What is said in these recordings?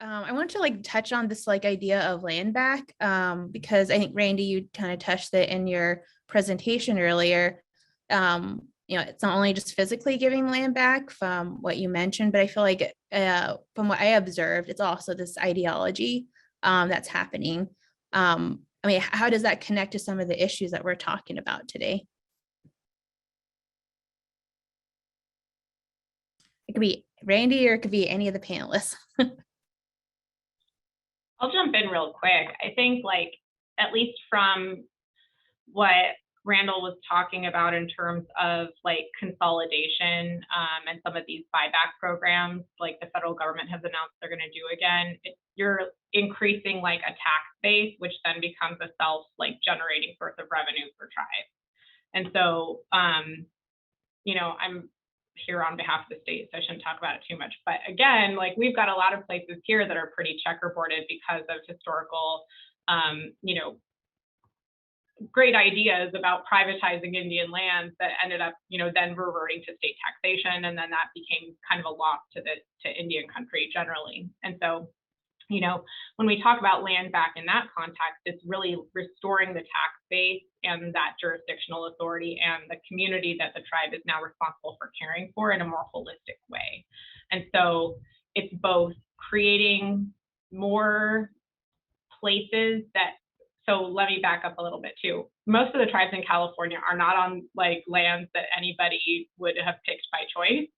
I want to like touch on this like idea of land back because I think Randy, you kind of touched it in your presentation earlier. It's not only just physically giving land back from what you mentioned, but I feel like from what I observed, it's also this ideology that's happening. I mean, how does that connect to some of the issues that we're talking about today? It could be Randy or it could be any of the panelists. I'll jump in real quick. I think like, at least from what Randall was talking about in terms of like consolidation and some of these buyback programs, like the federal government has announced they're going to do again, you're increasing like a tax base, which then becomes a self like generating source of revenue for tribes. And so, I'm here on behalf of the state, so I shouldn't talk about it too much. But again, like we've got a lot of places here that are pretty checkerboarded because of historical, great ideas about privatizing Indian lands that ended up, then reverting to state taxation, and then that became kind of a loss to Indian country generally. And so, when we talk about land back in that context, it's really restoring the tax base and that jurisdictional authority and the community that the tribe is now responsible for caring for in a more holistic way. And so it's both creating more places so let me back up a little bit too. Most of the tribes in California are not on like lands that anybody would have picked by choice.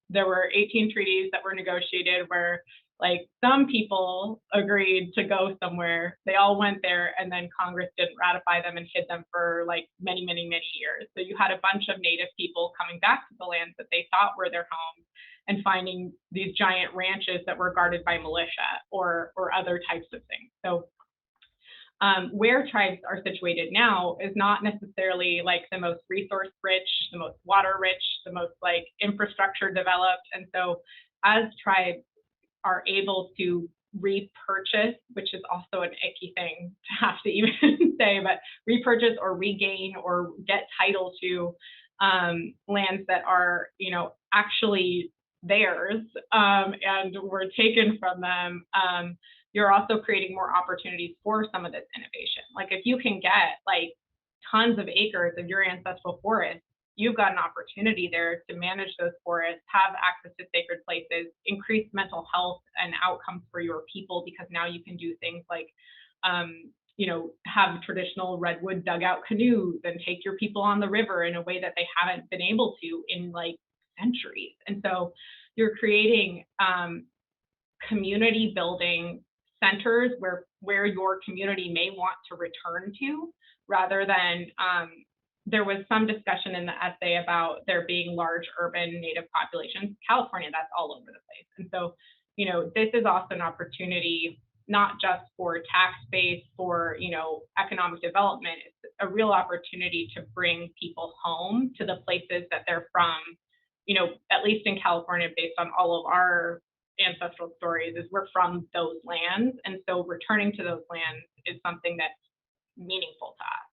There were 18 treaties that were negotiated where like some people agreed to go somewhere, they all went there, and then Congress didn't ratify them and hid them for like many, many, many years. So you had a bunch of Native people coming back to the lands that they thought were their homes and finding these giant ranches that were guarded by militia or other types of things. So where tribes are situated now is not necessarily like the most resource rich, the most water rich, the most like infrastructure developed. And so as tribes are able to repurchase, which is also an icky thing to have to even say, but repurchase or regain or get title to lands that are, actually theirs and were taken from them, you're also creating more opportunities for some of this innovation. Like if you can get like tons of acres of your ancestral forest, you've got an opportunity there to manage those forests, have access to sacred places, increase mental health and outcomes for your people, because now you can do things like, have traditional redwood dugout canoes and take your people on the river in a way that they haven't been able to in like centuries. And so you're creating community building centers where your community may want to return to, rather than there was some discussion in the essay about there being large urban Native populations. California, that's all over the place. And so, this is also an opportunity, not just for tax base, for, economic development. It's a real opportunity to bring people home to the places that they're from, at least in California, based on all of our ancestral stories, is we're from those lands. And so returning to those lands is something that's meaningful to us.